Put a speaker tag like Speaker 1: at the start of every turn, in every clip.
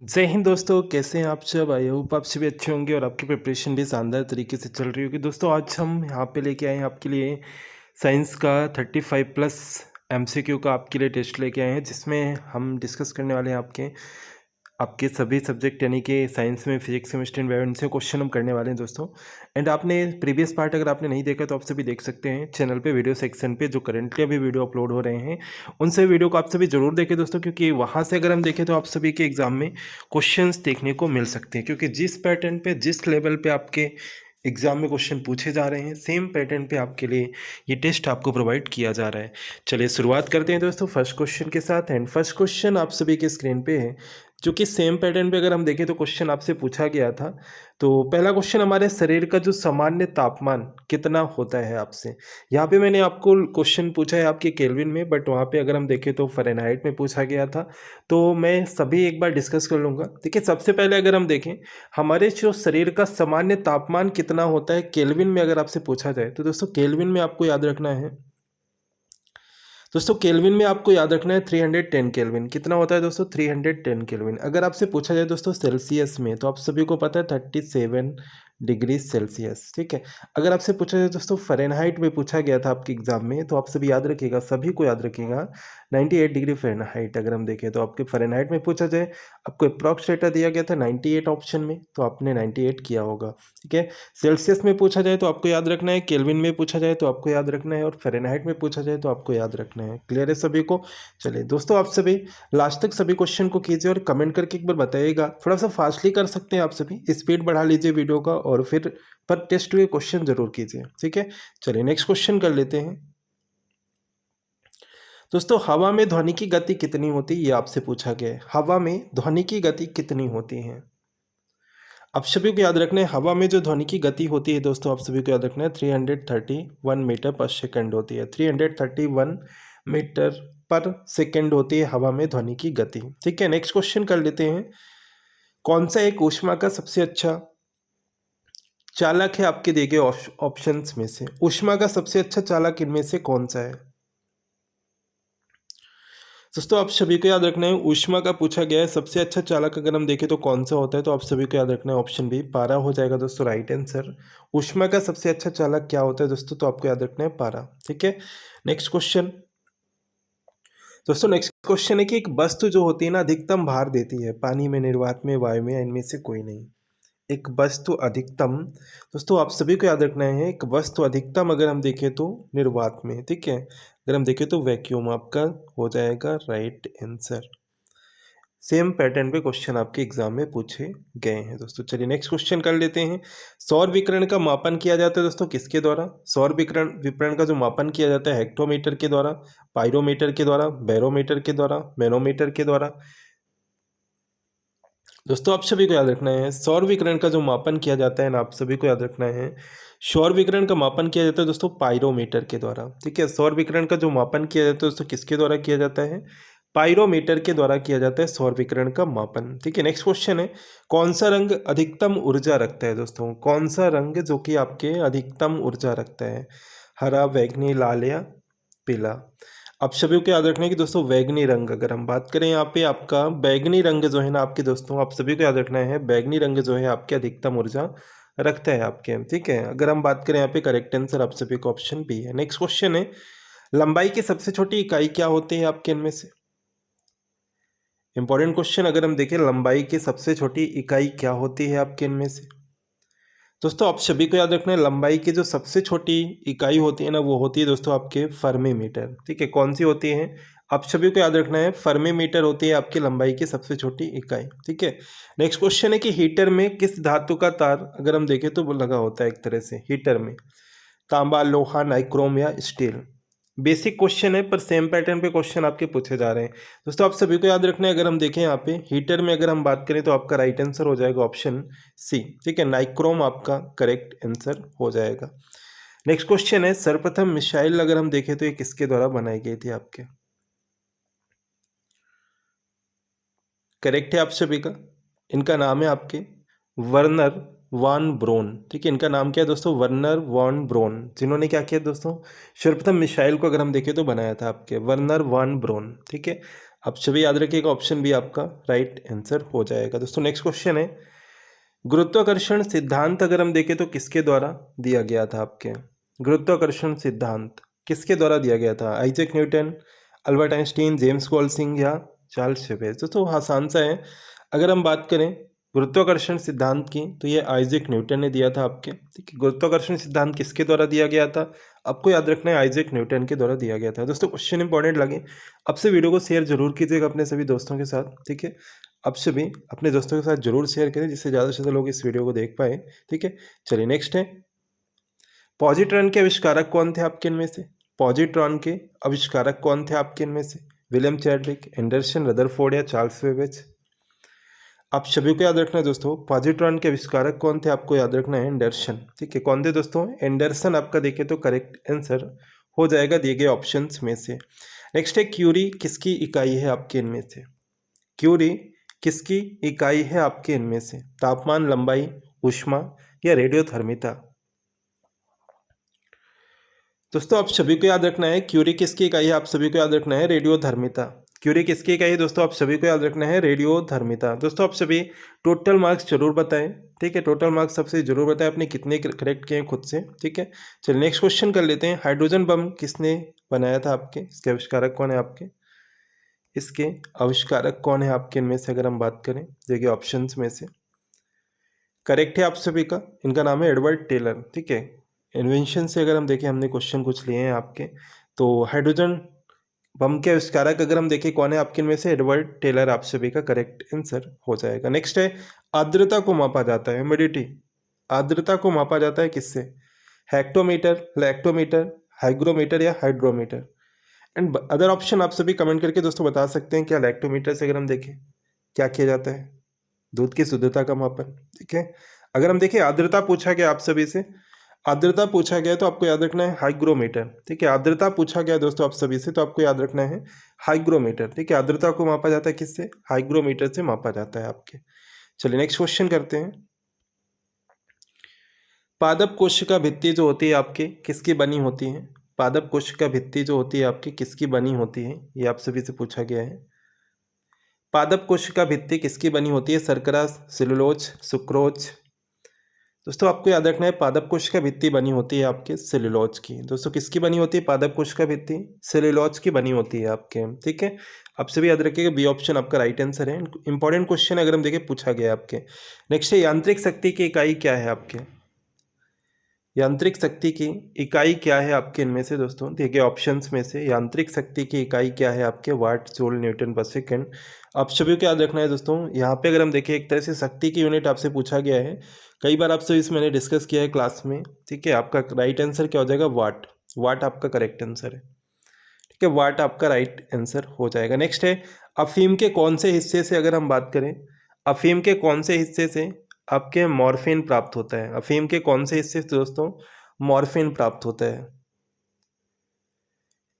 Speaker 1: जय हिंद दोस्तों, कैसे हैं आप सब। आई होप आप सभी अच्छे होंगे और आपकी प्रिपरेशन भी शानदार तरीके से चल रही होगी। दोस्तों आज हम यहाँ पे लेके आए हैं आपके लिए साइंस का 35+ MCQ का आपके लिए टेस्ट लेके आए हैं, जिसमें हम डिस्कस करने वाले हैं आपके आपके सभी सब्जेक्ट यानी कि साइंस में फिजिक्स केमिस्ट्री एंड बायो इनसे क्वेश्चन हम करने वाले हैं दोस्तों। एंड आपने प्रीवियस पार्ट अगर आपने नहीं देखा तो आप सभी देख सकते हैं चैनल पे वीडियो सेक्शन पे, जो करंटली अभी वीडियो अपलोड हो रहे हैं उन सभी वीडियो को आप सभी जरूर देखें दोस्तों, क्योंकि वहाँ से अगर हम देखें तो आप सभी के एग्जाम में क्वेश्चंस देखने को मिल सकते हैं। क्योंकि जिस पैटर्न पे जिस लेवल पे आपके एग्जाम में क्वेश्चन पूछे जा रहे हैं, सेम पैटर्न पे आपके लिए ये टेस्ट आपको प्रोवाइड किया जा रहा है। चलिए शुरुआत करते हैं दोस्तों फर्स्ट क्वेश्चन के साथ। एंड फर्स्ट क्वेश्चन आप सभी के स्क्रीन पे है, जो कि सेम पैटर्न पे अगर हम देखें तो क्वेश्चन आपसे पूछा गया था। तो पहला क्वेश्चन, हमारे शरीर का जो सामान्य तापमान कितना होता है आपसे। यहाँ पे मैंने आपको क्वेश्चन पूछा है आपके केल्विन में, बट वहाँ पे अगर हम देखें तो फ़ारेनहाइट में पूछा गया था। तो मैं सभी एक बार डिस्कस कर लूँगा। देखिए सबसे पहले अगर हम देखें हमारे जो शरीर का सामान्य तापमान कितना होता है केल्विन में, अगर आपसे पूछा जाए तो दोस्तों केल्विन में आपको याद रखना है, दोस्तों केल्विन में आपको याद रखना है 310 केल्विन। कितना होता है दोस्तों? 310 केल्विन। अगर आपसे पूछा जाए दोस्तों सेल्सियस में, तो आप सभी को पता है 37 डिग्री सेल्सियस, ठीक है। अगर आपसे पूछा जाए दोस्तों फ़ारेनहाइट में पूछा गया था आपके एग्जाम में, तो आप सभी याद रखिएगा, सभी को याद रखिएगा 98 डिग्री फ़ारेनहाइट। अगर हम देखें तो आपके फ़ारेनहाइट में पूछा जाए, आपको अप्रॉक्स डेटा दिया गया था 98 ऑप्शन में, तो आपने 98 किया होगा, ठीक है। सेल्सियस में पूछा जाए तो आपको याद रखना है, केल्विन में पूछा जाए तो आपको याद रखना है, और फ़ारेनहाइट में पूछा जाए तो आपको याद रखना है। क्लियर है सभी को? चलिए दोस्तों, आप सभी लास्ट तक सभी क्वेश्चन को कीजिए और कमेंट करके एक बार बताइएगा। थोड़ा सा फास्टली कर सकते हैं आप सभी, स्पीड बढ़ा लीजिए वीडियो का, और फिर पर टेस्ट के क्वेश्चन जरूर कीजिए, ठीक है। चलिए नेक्स्ट क्वेश्चन कर लेते हैं दोस्तों। हवा में ध्वनि की गति कितनी होती है, ये आपसे पूछा गया है। हवा में ध्वनि की गति कितनी होती है? आप सभी को याद रखना है, हवा में जो ध्वनि की गति होती है दोस्तों, आप सभी को याद रखना है 331 मीटर पर सेकंड होती है। 331 मीटर पर सेकंड होती है हवा में ध्वनि की गति, ठीक है। नेक्स्ट क्वेश्चन कर लेते हैं। कौन सा एक ऊष्मा का सबसे अच्छा चालक है आपके दिए गए ऑप्शंस में से? ऊष्मा का सबसे अच्छा चालक इनमें से कौन सा है दोस्तों? आप सभी को याद रखना है, ऊष्मा का पूछा गया है सबसे अच्छा चालक अगर हम देखें तो कौन सा होता है, तो आप सभी को याद रखना है ऑप्शन बी पारा हो जाएगा दोस्तों, राइट आंसर। ऊष्मा का सबसे अच्छा चालक क्या होता है दोस्तों? तो आपको याद रखना है पारा, ठीक है। नेक्स्ट क्वेश्चन दोस्तों, नेक्स्ट क्वेश्चन है कि एक वस्तु जो होती है ना, अधिकतम भार देती है पानी में, निर्वात में, वायु में, इनमें से कोई नहीं। एक वस्तु अधिकतम, दोस्तों आप सभी को याद रखना है, एक वस्तु अधिकतम अगर हम देखें तो निर्वात में, ठीक है। अगर हम देखें तो वैक्यूम आपका हो जाएगा राइट आंसर। सेम पैटर्न पे क्वेश्चन आपके एग्जाम में पूछे गए हैं दोस्तों। चलिए नेक्स्ट क्वेश्चन कर लेते हैं। सौर विकिरण का मापन किया जाता है दोस्तों किसके द्वारा? सौर विकिरण विकिरण का जो मापन किया जाता है हेक्टोमीटर के द्वारा, पायरोमीटर के द्वारा, बैरोमीटर के द्वारा, मैनोमीटर के द्वारा। दोस्तों आप सभी को याद रखना है, सौर विकिरण का जो मापन किया जाता है ना, आप सभी को याद रखना है, सौर विकिरण का मापन किया जाता है दोस्तों पायरोमीटर के द्वारा, ठीक है। सौर विकिरण का जो मापन किया जाता है दोस्तों किसके द्वारा किया जाता है? पायरोमीटर के द्वारा किया जाता है सौर विकिरण का मापन, ठीक है। नेक्स्ट क्वेश्चन है, कौन सा रंग अधिकतम ऊर्जा रखता है दोस्तों? कौन सा रंग जो कि आपके अधिकतम ऊर्जा रखता है? हरा, बैंगनी, लाल या पीला? आप सभी को याद रखना है कि दोस्तों बैगनी रंग, अगर हम बात करें यहाँ पे आपका बैगनी रंग जो है ना आपके दोस्तों, आप सभी को याद रखना है बैगनी रंग जो है आपके अधिकतम ऊर्जा रखता है आपके, ठीक है। अगर हम बात करें यहाँ पे करेक्ट आंसर आप सभी को ऑप्शन बी है। नेक्स्ट क्वेश्चन है, लंबाई की सबसे छोटी इकाई क्या होती है आपके इनमें से? इंपॉर्टेंट क्वेश्चन, अगर हम देखें लंबाई की सबसे छोटी इकाई क्या होती है आपके इनमें से? दोस्तों आप सभी को याद रखना है, लंबाई की जो सबसे छोटी इकाई होती है ना, वो होती है दोस्तों आपके फर्मी मीटर, ठीक है। कौन सी होती है? आप सभी को याद रखना है, फर्मी मीटर होती है आपकी लंबाई की सबसे छोटी इकाई, ठीक है। नेक्स्ट क्वेश्चन है कि हीटर में किस धातु का तार अगर हम देखें तो वो लगा होता है एक तरह से हीटर में? तांबा, लोहा, नाइक्रोम या स्टील? बेसिक क्वेश्चन है पर सेम पैटर्न पे क्वेश्चन आपके पूछे जा रहे हैं दोस्तों। आप सभी को याद रखना है, अगर हम देखें यहाँ पे हीटर में अगर हम बात करें तो आपका राइट आंसर हो जाएगा ऑप्शन सी, ठीक है। नाइक्रोम आपका करेक्ट आंसर हो जाएगा। नेक्स्ट क्वेश्चन है, सर्वप्रथम मिसाइल अगर हम देखें तो ये किसके द्वारा बनाई गई थी आपके? करेक्ट है आप सभी का, इनका नाम है आपके वर्नर वान ब्रोन, ठीक है। इनका नाम क्या है दोस्तों? वर्नर वान ब्रोन, जिन्होंने क्या किया दोस्तों, सर्वप्रथम मिसाइल को अगर हम देखें तो बनाया था आपके वर्नर वान ब्रोन, ठीक है। आप सभी याद रखिएगा, ऑप्शन बी आपका राइट आंसर हो जाएगा। दोस्तों नेक्स्ट क्वेश्चन है, गुरुत्वाकर्षण सिद्धांत अगर हम देखें तो किसके द्वारा दिया गया था आपके? गुरुत्वाकर्षण सिद्धांत किसके द्वारा दिया गया था? Isaac Newton, Albert Einstein, James Gosling या चार्ल्स बेबेज? दोस्तों आसान सा है, अगर हम बात करें गुरुत्वाकर्षण सिद्धांत की तो ये आइजैक न्यूटन ने दिया था आपके। ठीक है, गुरुत्वाकर्षण सिद्धांत किसके द्वारा दिया गया था? आपको याद रखना है आइजैक न्यूटन के द्वारा दिया गया था। दोस्तों क्वेश्चन इंपॉर्टेंट लगे आपसे वीडियो को शेयर जरूर कीजिएगा अपने सभी दोस्तों के साथ। ठीक है, आप सभी अपने दोस्तों के साथ जरूर शेयर करें जिससे ज़्यादा से ज़्यादा लोग इस वीडियो को देख पाए। ठीक है, चलिए नेक्स्ट है, पॉजिट्रॉन के आविष्कारक कौन थे आपके इनमें से? पॉजिट्रॉन के आविष्कारक कौन थे आपके इनमें से? विलियम चैडविक, एंडरसन, रदरफोर्ड या चार्ल्स बेबेज? आप सभी को याद रखना है दोस्तों, पॉजिट्रॉन के आविष्कारक कौन थे? आपको याद रखना है एंडरसन। ठीक है, कौन थे दोस्तों? एंडरसन आपका देखें तो करेक्ट आंसर हो जाएगा दिए गए ऑप्शंस में से। नेक्स्ट है, क्यूरी किसकी इकाई है आपके इनमें से? क्यूरी किसकी इकाई है आपके इनमें से? तापमान, लंबाई, ऊष्मा या रेडियोधर्मिता? दोस्तों आप सभी को याद रखना है क्यूरी किसकी इकाई है, आप सभी को याद रखना है रेडियोधर्मिता। क्यूरी किसकी इकाई है दोस्तों? आप सभी को याद रखना है रेडियोधर्मिता। दोस्तों आप सभी टोटल मार्क्स जरूर बताएं। ठीक है, टोटल मार्क्स सबसे जरूर बताएं आपने कितने करेक्ट किए हैं खुद से। ठीक है, चलिए नेक्स्ट क्वेश्चन कर लेते हैं, हाइड्रोजन बम किसने बनाया था आपके? इसके आविष्कारक कौन है आपके? इसके आविष्कारक कौन है आपके इनमें से? अगर हम बात करें देखिए ऑप्शंस में से, करेक्ट है आप सभी का, इनका नाम है एडवर्ड टेलर। ठीक है, इन्वेंशन से अगर हम देखें, हमने क्वेश्चन कुछ लिए हैं आपके, तो हाइड्रोजन बम के आविष्कारक अगर हम देखें कौन है आपके इनमें से? एडवर्ड टेलर आप सभी का करेक्ट आंसर हो जाएगा। नेक्स्ट है, आर्द्रता को मापा जाता है, ह्यूमिडिटी, आर्द्रता को मापा जाता है किससे? हेक्टोमीटर, लैक्टोमीटर, हाइग्रोमीटर या हाइड्रोमीटर? एंड अदर ऑप्शन आप सभी कमेंट करके दोस्तों बता सकते हैं। क्या लैक्टोमीटर से अगर हम देखें क्या किया जाता है? दूध की शुद्धता का मापन। ठीक है, अगर हम देखें आर्द्रता पूछा गया आप सभी से, आर्द्रता पूछा गया तो आपको याद रखना है हाइग्रोमीटर। ठीक है, आर्द्रता पूछा गया दोस्तों आप सभी से तो आपको याद रखना है हाइग्रोमीटर। ठीक है, आर्द्रता को मापा जाता है किससे? हाइग्रोमीटर से मापा जाता है आपके। चलिए नेक्स्ट क्वेश्चन करते हैं, पादप कोशिका भित्ति जो होती है आपकी किसकी बनी होती है? पादप कोशिका भित्ति जो होती है आपकी किसकी बनी होती है? ये आप सभी से पूछा गया है। पादप कोशिका भित्ति किसकी बनी होती है? शर्करा, सेलुलोज, सुक्रोज? दोस्तों आपको याद रखना है पादप कोशिका भित्ति बनी होती है आपके सेलुलोज की। दोस्तों किसकी बनी होती है पादप कोशिका भित्ति? सेलुलोज की बनी होती है आपके। ठीक है, आप सभी याद रखिएगा बी ऑप्शन आपका राइट आंसर है। इंपॉर्टेंट क्वेश्चन अगर हम देखें पूछा गया आपके। नेक्स्ट है, यांत्रिक शक्ति की इकाई क्या है आपके? यांत्रिक शक्ति की इकाई क्या है आपके इनमें से? दोस्तों देखिए ऑप्शंस में से, यांत्रिक शक्ति की इकाई क्या है आपके? वाट, जूल, न्यूटन पर सेकेंड। आप सभी को याद रखना है दोस्तों, यहाँ पे अगर हम देखें एक तरह से शक्ति की यूनिट आपसे पूछा गया है, कई बार आपसे इस मैंने डिस्कस किया है क्लास में। ठीक है, आपका राइट आंसर क्या हो जाएगा? वाट। वाट आपका करेक्ट आंसर है। ठीक है, वाट आपका राइट आंसर हो जाएगा। नेक्स्ट है, अफीम के कौन से हिस्से से अगर हम बात करें, अफीम के कौन से हिस्से से आपके मॉर्फिन प्राप्त होता है? अफीम के कौन से हिस्से से दोस्तों मॉर्फिन प्राप्त होता है?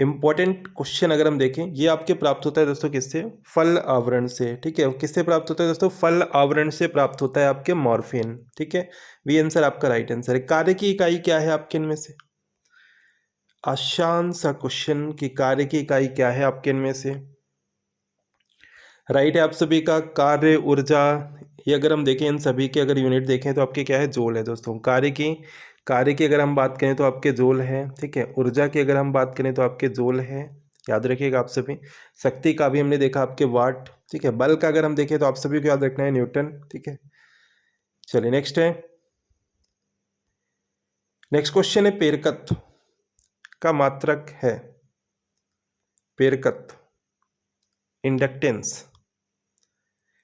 Speaker 1: इंपॉर्टेंट क्वेश्चन अगर हम देखें, ये आपके प्राप्त होता है दोस्तों किससे? फल आवरण से। ठीक है, किससे प्राप्त होता है दोस्तों? फल आवरण से प्राप्त होता है आपके मॉर्फिन। ठीक है, वी आंसर आपका राइट आंसर है। कार्य की इकाई क्या है आपके इनमें से? आसान सा क्वेश्चन की कार्य की इकाई क्या है आपके इनमें से? राइट है आप सभी का कार्य, ऊर्जा। ये अगर हम देखें इन सभी के अगर यूनिट देखें तो आपके क्या है? जूल है दोस्तों। कार्य की अगर हम बात करें तो आपके जूल है। ठीक है, ऊर्जा की अगर हम बात करें तो आपके जूल है, याद रखिएगा आप सभी। शक्ति का भी हमने देखा आपके वाट। ठीक है, बल का अगर हम देखें तो आप सभी को याद रखना है न्यूटन। ठीक है, चलिए नेक्स्ट है, नेक्स्ट क्वेश्चन है, पेरकत्व का मात्रक है? पेरकत्व, इंडक्टेंस,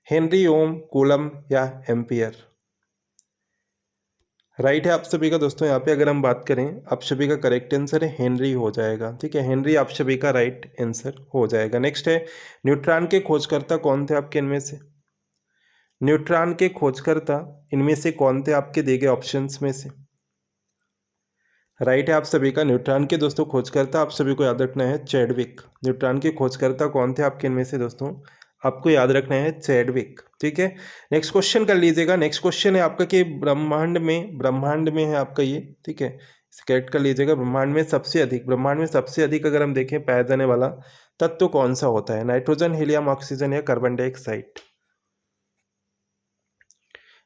Speaker 1: हेनरी, ओम, कूलम या एम्पियर? राइट है आप सभी का दोस्तों। यहाँ पे अगर हम बात करें, आप सभी का करेक्ट आंसर है हेनरी हो जाएगा। ठीक है, हेनरी आप सभी का राइट आंसर हो जाएगा। नेक्स्ट है, न्यूट्रॉन के खोजकर्ता कौन थे आपके इनमें से? न्यूट्रॉन के खोजकर्ता इनमें से कौन थे आपके दिए गए ऑप्शंस में से? राइट है आप सभी का, न्यूट्रॉन के दोस्तों खोजकर्ता आप सभी को याद रखना है चैडविक। न्यूट्रॉन के खोजकर्ता कौन थे आपके इनमें से दोस्तों? आपको याद रखना है चैडविक। ठीक है, नेक्स्ट क्वेश्चन कर लीजिएगा। नेक्स्ट क्वेश्चन है आपका कि ब्रह्मांड में है आपका ये। ठीक है, इसे करेक्ट कर लीजिएगा। ब्रह्मांड में सबसे अधिक अगर हम देखें पाया जाने वाला तत्व कौन सा होता है? नाइट्रोजन, हीलियम, ऑक्सीजन या कार्बन डाइऑक्साइड?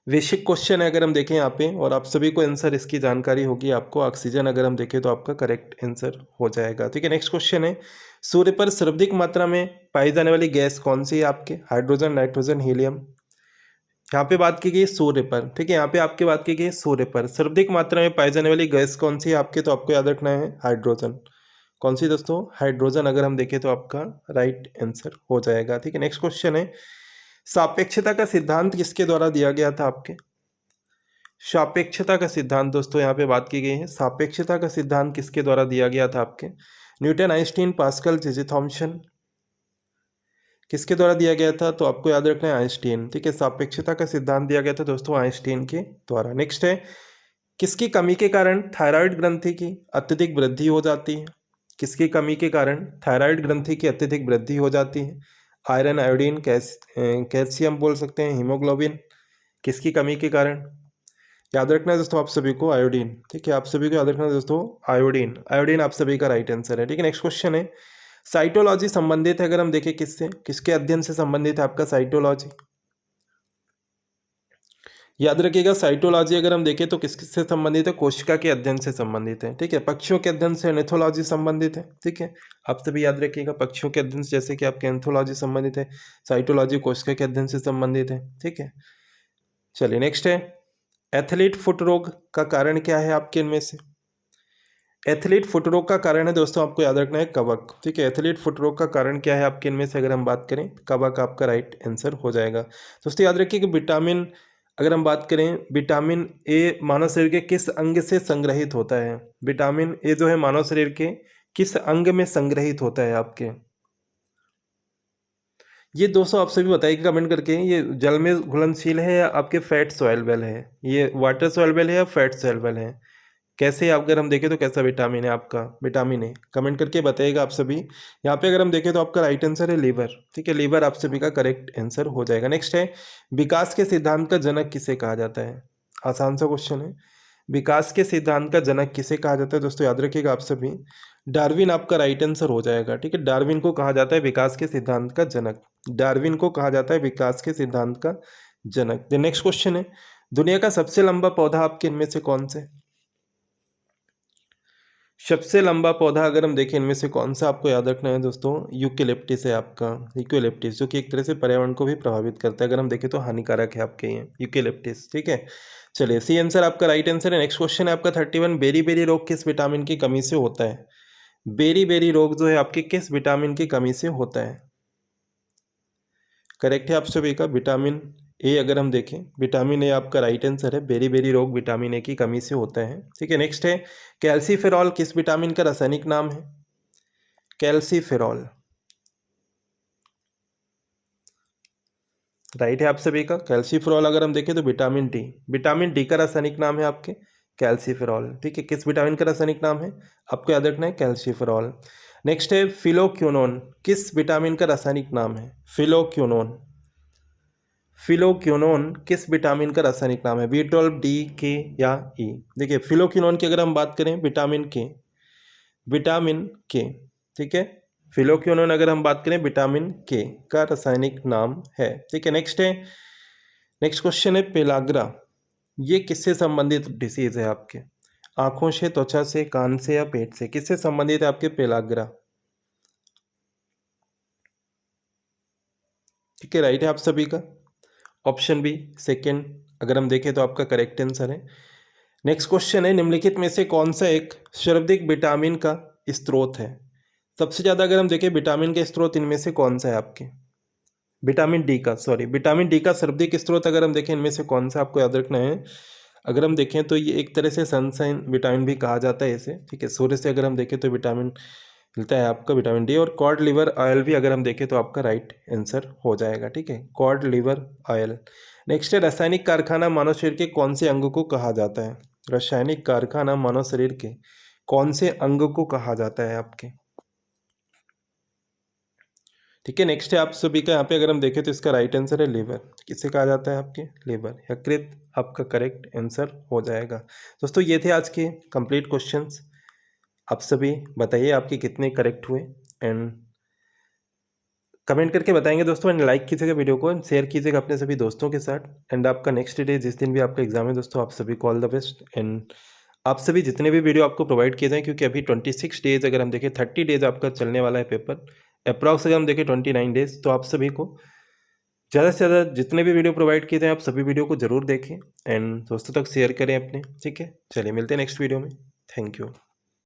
Speaker 1: बेसिक क्वेश्चन है अगर हम देखें यहाँ पे, और आप सभी को आंसर इसकी जानकारी होगी आपको। ऑक्सीजन अगर हम देखें तो आपका करेक्ट आंसर हो जाएगा। ठीक है, नेक्स्ट क्वेश्चन है, सूर्य पर सर्वाधिक मात्रा में पाई जाने वाली गैस कौन सी है आपके? Hydrogen, nitrogen, helium? यहाँ पे बात की गई सूर्य पर। ठीक है, यहाँ पे आपकी बात की गई सूर्य पर सर्वाधिक मात्रा में पाई जाने वाली गैस कौन सी है आपके? तो आपको याद रखना है हाइड्रोजन। कौन सी दोस्तों? हाइड्रोजन अगर हम देखें तो आपका राइट आंसर हो जाएगा। ठीक है, नेक्स्ट क्वेश्चन है, सापेक्षता का सिद्धांत किसके द्वारा दिया गया था आपके? सापेक्षता का सिद्धांत दोस्तों यहाँ पे बात की गई है। सापेक्षता का सिद्धांत किसके द्वारा दिया गया था आपके? Newton, Einstein, pascal, J Thomson? किसके द्वारा दिया गया था? तो आपको याद रखना है आइंस्टीन। ठीक है, सापेक्षता का सिद्धांत दिया गया था दोस्तों आइंस्टीन के द्वारा। नेक्स्ट है, किसकी कमी के कारण थायराइड ग्रंथि की अत्यधिक वृद्धि हो जाती है? किसकी कमी के कारण थायराइड ग्रंथि की अत्यधिक वृद्धि हो जाती है? आयरन, आयोडीन, कैल्शियम बोल सकते हैं, हीमोग्लोबिन? किसकी कमी के कारण? याद रखना है दोस्तों आप सभी को आयोडीन। ठीक है, आप सभी को याद रखना है दोस्तों आयोडीन। आयोडीन आप सभी का राइट आंसर है। ठीक है, नेक्स्ट क्वेश्चन है, साइटोलॉजी संबंधित है अगर हम देखें किससे? किसके अध्ययन से संबंधित है आपका साइटोलॉजी? याद रखिएगा, साइटोलॉजी अगर हम देखें तो किससे संबंधित है? कोशिका के अध्ययन से संबंधित है। ठीक है, पक्षियों के अध्ययन से एंथोलॉजी संबंधित है। ठीक है, आप सभी याद रखिएगा, पक्षियों के अध्ययन से जैसे कि आपके एंथोलॉजी संबंधित है, साइटोलॉजी कोशिका के अध्ययन से संबंधित है। ठीक है, चलिए नेक्स्ट है, एथलीट फुट रोग का कारण क्या है आपके इनमें से? एथलीट फुट रोग का कारण है दोस्तों आपको याद रखना है कवक। ठीक है, एथलीट फुट रोग का कारण क्या है आपके इनमें से? अगर हम बात करें कवक आपका राइट आंसर हो जाएगा। दोस्तों याद रखिए कि विटामिन, अगर हम बात करें विटामिन ए मानव शरीर के किस अंग से संग्रहित होता है? विटामिन ए जो है मानव शरीर के किस अंग में संग्रहित होता है आपके? ये दोस्तों आप सभी बताइए कमेंट करके, ये जल में घुलनशील है या आपके फैट सॉल्युबल है? ये वाटर सॉल्युबल है या फैट सॉल्युबल है? कैसे अगर हम देखें तो कैसा विटामिन है आपका? विटामिन ए, कमेंट करके बताइएगा आप सभी। यहाँ पे अगर हम देखें तो आपका राइट आंसर है लीवर। ठीक है, लीवर आप सभी का करेक्ट आंसर हो जाएगा। नेक्स्ट है, विकास के सिद्धांत का जनक किसे कहा जाता है? आसान सा क्वेश्चन है, विकास के सिद्धांत का जनक किसे कहा जाता है? दोस्तों याद रखिएगा आप सभी, डार्विन आपका राइट आंसर हो जाएगा। ठीक है, डार्विन को कहा जाता है विकास के सिद्धांत का जनक। डार्विन को कहा जाता है विकास के सिद्धांत का जनक। नेक्स्ट क्वेश्चन है, दुनिया का सबसे लंबा पौधा आपके इनमें से कौन से? सबसे लंबा पौधा अगर हम देखें इनमें से कौन सा आपको याद रखना है दोस्तों? यूकेलिप्टिस है आपका, यूकेलिप्टिस, जो कि एक तरह से पर्यावरण को भी प्रभावित करता है। अगर हम देखें तो हानिकारक है आपके ये यूकेलिप्टिस। ठीक है, चलिए सी आंसर आपका राइट आंसर है। नेक्स्ट क्वेश्चन है आपका 31, बेरी बेरी रोग किस विटामिन की कमी से होता है? बेरी बेरी रोग जो है आपके किस विटामिन की कमी से होता है? करेक्ट है आप सभी का विटामिन ए। अगर हम देखें विटामिन ए आपका राइट आंसर है, बेरी बेरी रोग विटामिन ए की कमी से होता है। ठीक है, नेक्स्ट है, कैल्सीफेरॉल किस विटामिन का रासायनिक नाम है? कैल्सीफेरॉल राइट है आप सभी का। कैल्सीफेरॉल अगर हम देखें तो विटामिन डी, विटामिन डी का रासायनिक नाम है आपके कैल्सीफेरॉल। ठीक है, किस विटामिन का रासायनिक नाम है आपको याद रखना है? कैल्सीफेरॉल। नेक्स्ट है, फिलोक्विनोन किस विटामिन का रासायनिक नाम है? फिलोक्विनोन, फिलोक्विनोन किस विटामिन का रासायनिक नाम है? B12, डी, के या ई? देखिए फिलोक्विनोन की अगर हम बात करें विटामिन के, विटामिन के। ठीक है, फिलोक्विनोन अगर हम बात करें विटामिन के का रासायनिक नाम है। ठीक है, नेक्स्ट है, नेक्स्ट क्वेश्चन है, पेलाग्रा ये किससे संबंधित डिसीज है आपके? आंखों से, त्वचा से, कान से या पेट से? किससे संबंधित है आपके पेलाग्रा? ठीक है, राइट है आप सभी का ऑप्शन बी सेकेंड अगर हम देखें तो आपका करेक्ट आंसर है। नेक्स्ट क्वेश्चन है, निम्नलिखित में से कौन सा एक सर्वाधिक विटामिन का स्रोत है? सबसे ज़्यादा अगर हम देखें विटामिन का स्रोत इनमें से कौन सा है आपके? विटामिन डी का, सॉरी विटामिन डी का सर्वाधिक स्रोत अगर हम देखें इनमें से कौन सा आपको याद रखना है? अगर हम देखें तो ये एक तरह से सनशाइन विटामिन भी कहा जाता है इसे। ठीक है, सूर्य से अगर हम देखें तो विटामिन मिलता है आपका विटामिन डी। और कॉड लिवर ऑयल भी अगर हम देखें तो आपका राइट आंसर हो जाएगा। ठीक है, कॉड लिवर ऑयल। नेक्स्ट है, रासायनिक कारखाना मानव शरीर के कौन से अंग को कहा जाता है? रासायनिक कारखाना मानव शरीर के कौन से अंग को कहा जाता है आपके? ठीक है, नेक्स्ट है आप सभी का यहाँ पे अगर हम देखें तो इसका राइट आंसर है लिवर। किसे कहा जाता है आपके? लिवर, यकृत आपका करेक्ट आंसर हो जाएगा। दोस्तों ये थे आज के कंप्लीट क्वेश्चंस। आप सभी बताइए आपके कितने करेक्ट हुए एंड कमेंट करके बताएंगे दोस्तों, एंड लाइक कीजिएगा वीडियो को, एंड शेयर कीजिएगा अपने सभी दोस्तों के साथ। एंड आपका नेक्स्ट डे जिस दिन भी आपका एग्जाम है दोस्तों, आप सभी को ऑल द बेस्ट। एंड आप सभी जितने भी वीडियो आपको प्रोवाइड किए जाएँ, क्योंकि अभी 26 डेज अगर हम देखें, 30 डेज आपका चलने वाला है पेपर, अप्रॉक्स अगर हम देखें 29 डेज, तो आप सभी को ज़्यादा से ज़्यादा जितने भी वीडियो प्रोवाइड किए जाएँ, आप सभी वीडियो को ज़रूर देखें एंड दोस्तों तक शेयर करें अपने, ठीक है। चलिए मिलते हैं नेक्स्ट वीडियो में। Thank you.